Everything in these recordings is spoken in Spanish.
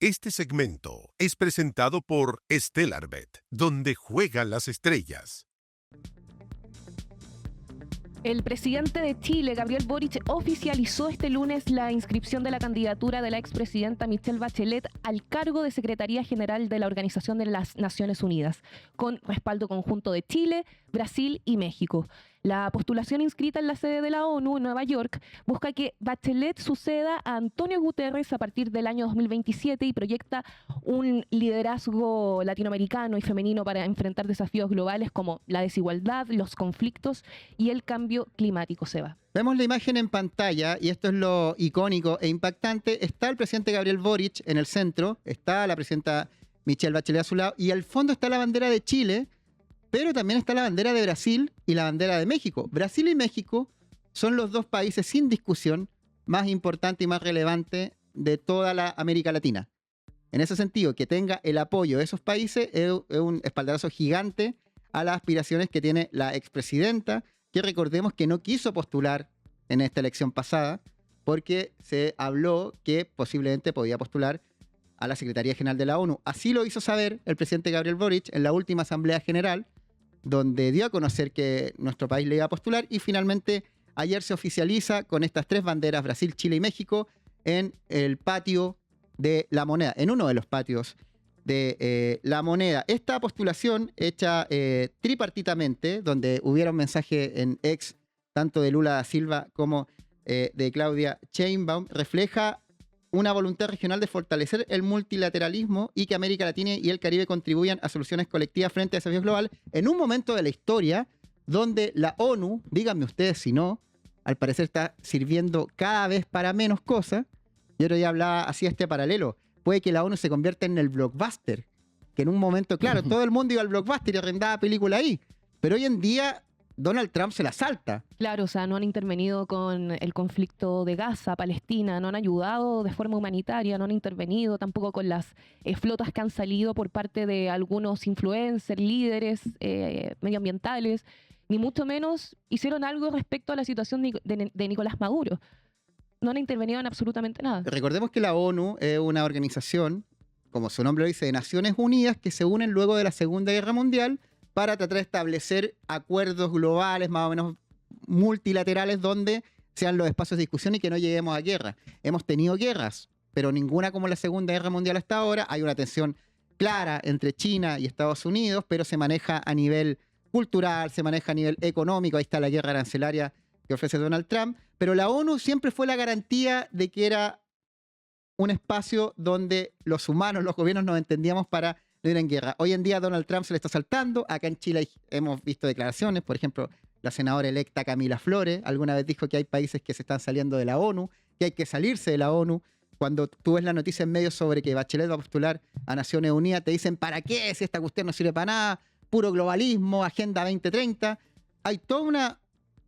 Este segmento es presentado por Stellarbet, donde juegan las estrellas. El presidente de Chile, Gabriel Boric, oficializó este lunes la inscripción de la candidatura de la expresidenta Michelle Bachelet al cargo de Secretaría General de la Organización de las Naciones Unidas, con respaldo conjunto de Chile, Brasil y México. La postulación inscrita en la sede de la ONU en Nueva York busca que Bachelet suceda a Antonio Guterres a partir del año 2027 y proyecta un liderazgo latinoamericano y femenino para enfrentar desafíos globales como la desigualdad, los conflictos y el cambio climático, Seba. Vemos la imagen en pantalla y esto es lo icónico e impactante. Está el presidente Gabriel Boric en el centro, está la presidenta Michelle Bachelet a su lado y al fondo está la bandera de Chile, pero también está la bandera de Brasil y la bandera de México. Brasil y México son los dos países sin discusión más importantes y más relevantes de toda la América Latina. En ese sentido, que tenga el apoyo de esos países es un espaldarazo gigante a las aspiraciones que tiene la expresidenta, que recordemos que no quiso postular en esta elección pasada porque se habló que posiblemente podía postular a la Secretaría General de la ONU. Así lo hizo saber el presidente Gabriel Boric en la última Asamblea General, donde dio a conocer que nuestro país le iba a postular y finalmente ayer se oficializa con estas tres banderas, Brasil, Chile y México, en el patio de La Moneda, en uno de los patios de La Moneda. Esta postulación hecha tripartitamente, donde hubiera un mensaje en ex tanto de Lula da Silva como de Claudia Sheinbaum, refleja una voluntad regional de fortalecer el multilateralismo y que América Latina y el Caribe contribuyan a soluciones colectivas frente a desafíos globales en un momento de la historia donde la ONU, díganme ustedes si no, al parecer está sirviendo cada vez para menos cosas. Yo otro día hablaba, hacía este paralelo. Puede que la ONU se convierta en el blockbuster, que en un momento, claro, todo el mundo iba al blockbuster y arrendaba película ahí, pero hoy en día Donald Trump se la salta. Claro, o sea, no han intervenido con el conflicto de Gaza, Palestina, no han ayudado de forma humanitaria, no han intervenido tampoco con las flotas que han salido por parte de algunos influencers, líderes medioambientales, ni mucho menos hicieron algo respecto a la situación de Nicolás Maduro. No han intervenido en absolutamente nada. Recordemos que la ONU es una organización, como su nombre lo dice, de Naciones Unidas, que se unen luego de la Segunda Guerra Mundial para tratar de establecer acuerdos globales, más o menos multilaterales, donde sean los espacios de discusión y que no lleguemos a guerra. Hemos tenido guerras, pero ninguna como la Segunda Guerra Mundial hasta ahora. Hay una tensión clara entre China y Estados Unidos, pero se maneja a nivel cultural, se maneja a nivel económico. Ahí está la guerra arancelaria que ofrece Donald Trump. Pero la ONU siempre fue la garantía de que era un espacio donde los humanos, los gobiernos nos entendíamos para no ir en guerra. Hoy en día Donald Trump se le está saltando. Acá en Chile hemos visto declaraciones, por ejemplo, la senadora electa Camila Flores alguna vez dijo que hay países que se están saliendo de la ONU, que hay que salirse de la ONU. Cuando tú ves la noticia en medios sobre que Bachelet va a postular a Naciones Unidas, te dicen, ¿para qué? Si esta cuestión no sirve para nada, puro globalismo, Agenda 2030. Hay toda una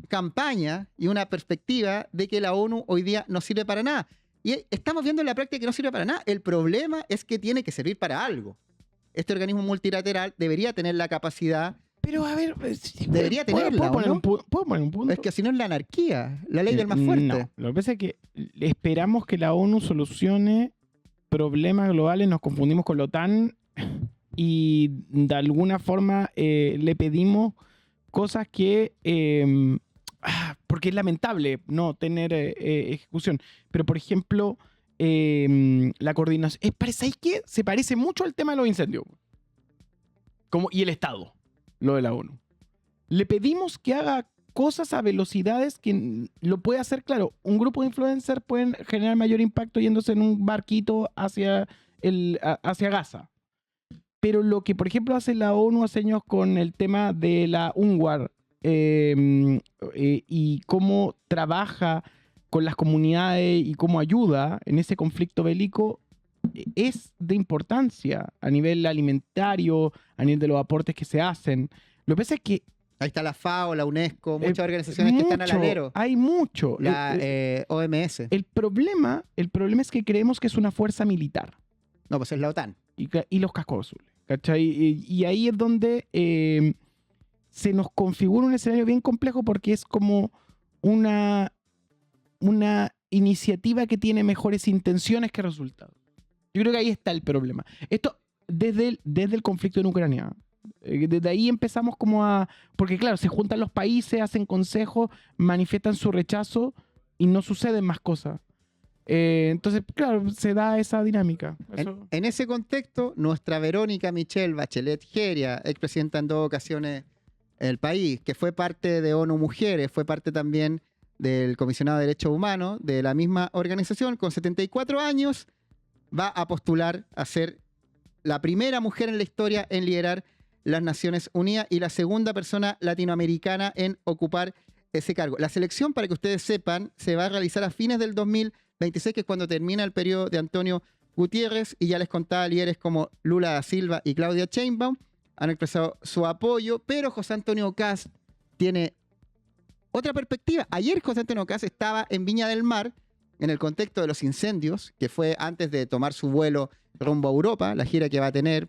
campaña y una perspectiva de que la ONU hoy día no sirve para nada. Y estamos viendo en la práctica que no sirve para nada. El problema es que tiene que servir para algo. Este organismo multilateral debería tener la capacidad. Pero a ver, debería tenerla. ¿Puedo poner un punto? Es que si no es la anarquía, la ley del más fuerte. No, lo que pasa es que esperamos que la ONU solucione problemas globales, nos confundimos con la OTAN y de alguna forma le pedimos cosas que porque es lamentable no tener ejecución, pero por ejemplo la coordinación ¿sabes qué? Se parece mucho al tema de los incendios y el Estado, lo de la ONU. Le pedimos que haga cosas a velocidades que lo puede hacer, claro, un grupo de influencers pueden generar mayor impacto yéndose en un barquito hacia Gaza. Pero lo que, por ejemplo, hace la ONU hace años con el tema de la UNRWA y cómo trabaja con las comunidades y cómo ayuda en ese conflicto bélico es de importancia a nivel alimentario, a nivel de los aportes que se hacen. Lo que pasa es que ahí está la FAO, la UNESCO, muchas organizaciones que están al alero. Hay mucho. La OMS. El problema es que creemos que es una fuerza militar. No, pues es la OTAN. Y los cascos azules, ¿cachai? Y ahí es donde se nos configura un escenario bien complejo porque es como una iniciativa que tiene mejores intenciones que resultados. Yo creo que ahí está el problema. Esto desde el conflicto en Ucrania. Desde ahí empezamos como a... Porque claro, se juntan los países, hacen consejos, manifiestan su rechazo y no suceden más cosas. Entonces, claro, se da esa dinámica. En ese contexto, nuestra Verónica Michelle Bachelet Geria, expresidenta en 2 ocasiones del país, que fue parte de ONU Mujeres, fue parte también del Comisionado de Derechos Humanos, de la misma organización, con 74 años, va a postular a ser la primera mujer en la historia en liderar las Naciones Unidas y la segunda persona latinoamericana en ocupar ese cargo. La selección, para que ustedes sepan, se va a realizar a fines del 2026, que es cuando termina el periodo de Antonio Gutiérrez, y ya les contaba, líderes como Lula da Silva y Claudia Sheinbaum han expresado su apoyo, pero José Antonio Kast tiene otra perspectiva. Ayer José Antonio Kast estaba en Viña del Mar, en el contexto de los incendios, que fue antes de tomar su vuelo rumbo a Europa, la gira que va a tener,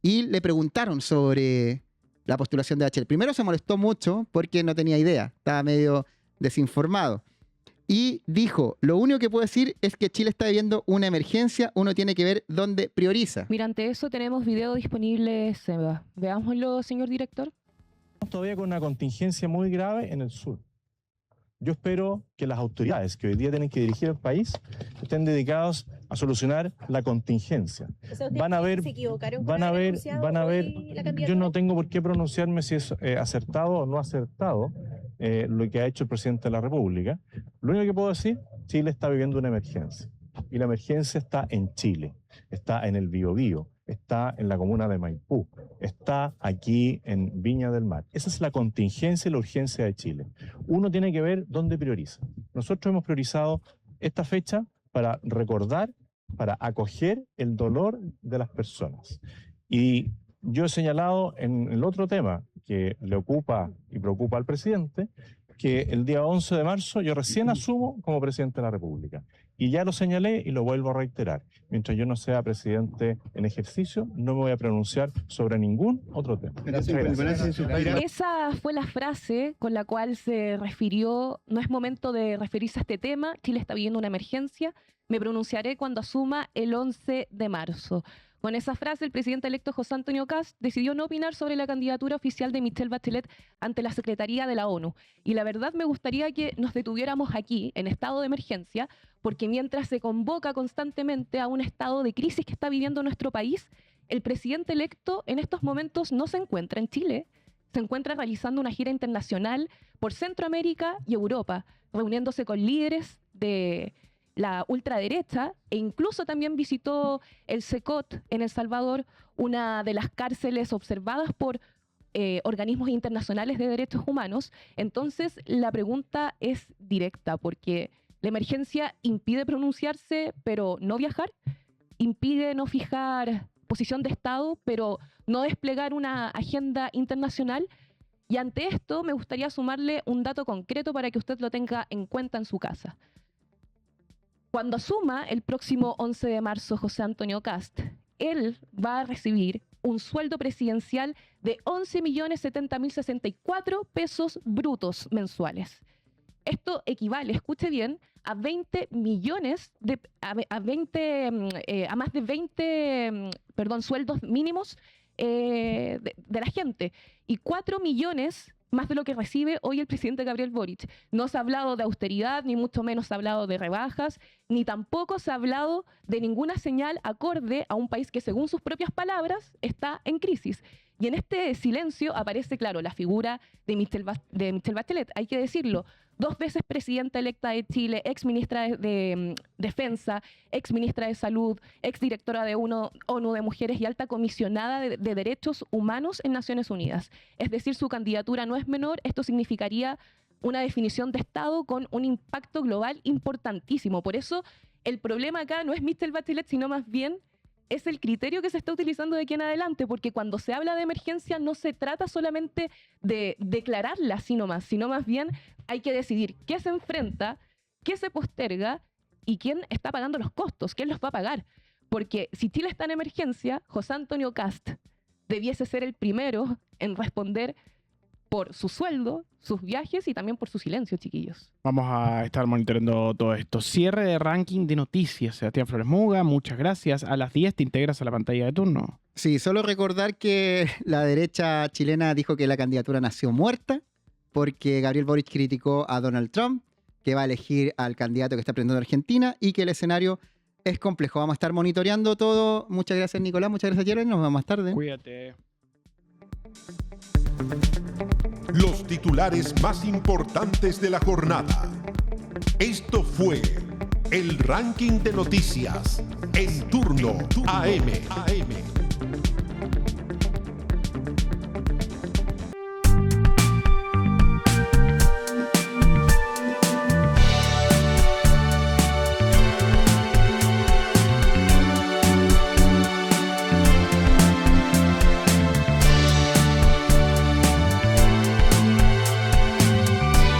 y le preguntaron sobre la postulación de Bachelet. Primero se molestó mucho porque no tenía idea, estaba medio desinformado. Y dijo, lo único que puedo decir es que Chile está viviendo una emergencia, uno tiene que ver dónde prioriza. Mira, ante eso tenemos video disponible, Seba. Veámoslo, señor director. Todavía con una contingencia muy grave en el sur. Yo espero que las autoridades que hoy día tienen que dirigir el país estén dedicados a solucionar la contingencia. O sea, van a ver, ¿se equivocaron van con a ver, anunciado van a ver. hoy la candidatura? Yo no tengo por qué pronunciarme si es acertado o no acertado lo que ha hecho el presidente de la República. Lo único que puedo decir, Chile está viviendo una emergencia. Y la emergencia está en Chile, está en el Biobío, está en la comuna de Maipú, está aquí en Viña del Mar. Esa es la contingencia y la urgencia de Chile. Uno tiene que ver dónde prioriza. Nosotros hemos priorizado esta fecha para recordar, para acoger el dolor de las personas. Y yo he señalado en el otro tema que le ocupa y preocupa al presidente, que el día 11 de marzo yo recién asumo como presidente de la República. Y ya lo señalé y lo vuelvo a reiterar. Mientras yo no sea presidente en ejercicio, no me voy a pronunciar sobre ningún otro tema. Esa fue la frase con la cual se refirió, no es momento de referirse a este tema, Chile está viviendo una emergencia, me pronunciaré cuando asuma el 11 de marzo. Con esa frase, el presidente electo José Antonio Kast decidió no opinar sobre la candidatura oficial de Michelle Bachelet ante la Secretaría de la ONU. Y la verdad me gustaría que nos detuviéramos aquí, en estado de emergencia, porque mientras se convoca constantemente a un estado de crisis que está viviendo nuestro país, el presidente electo en estos momentos no se encuentra en Chile, se encuentra realizando una gira internacional por Centroamérica y Europa, reuniéndose con líderes de la ultraderecha, e incluso también visitó el CECOT en El Salvador, una de las cárceles observadas por organismos internacionales de derechos humanos. Entonces, la pregunta es directa, porque la emergencia impide pronunciarse, pero no viajar, impide no fijar posición de Estado, pero no desplegar una agenda internacional. Y ante esto, me gustaría sumarle un dato concreto para que usted lo tenga en cuenta en su casa. Cuando asuma el próximo 11 de marzo José Antonio Kast, él va a recibir un sueldo presidencial de 11.070.064 pesos brutos mensuales. Esto equivale, escuche bien, a 20 millones a más de 20 sueldos mínimos de la gente, y 4 millones más de lo que recibe hoy el presidente Gabriel Boric. No se ha hablado de austeridad, ni mucho menos se ha hablado de rebajas, ni tampoco se ha hablado de ninguna señal acorde a un país que, según sus propias palabras, está en crisis. Y en este silencio aparece, claro, la figura de Michelle Bachelet, hay que decirlo, 2 veces presidenta electa de Chile, ex ministra de Defensa, ex ministra de Salud, ex directora de ONU de Mujeres y alta comisionada de Derechos Humanos en Naciones Unidas. Es decir, su candidatura no es menor. Esto significaría una definición de Estado con un impacto global importantísimo. Por eso, el problema acá no es Michelle Bachelet, sino más bien es el criterio que se está utilizando de aquí en adelante, porque cuando se habla de emergencia no se trata solamente de declararla, sino más bien hay que decidir qué se enfrenta, qué se posterga y quién está pagando los costos, quién los va a pagar. Porque si Chile está en emergencia, José Antonio Kast debiese ser el primero en responder por su sueldo, sus viajes y también por su silencio, chiquillos. Vamos a estar monitoreando todo esto. Cierre de ranking de noticias. Sebastián Flores Muga, muchas gracias. A las 10 te integras a la pantalla de turno. Sí, solo recordar que la derecha chilena dijo que la candidatura nació muerta porque Gabriel Boric criticó a Donald Trump, que va a elegir al candidato que está aprendiendo Argentina y que el escenario es complejo. Vamos a estar monitoreando todo. Muchas gracias, Nicolás. Muchas gracias, Jeremy. Nos vemos más tarde. Cuídate. Los titulares más importantes de la jornada. Esto fue el ranking de noticias en turno AM.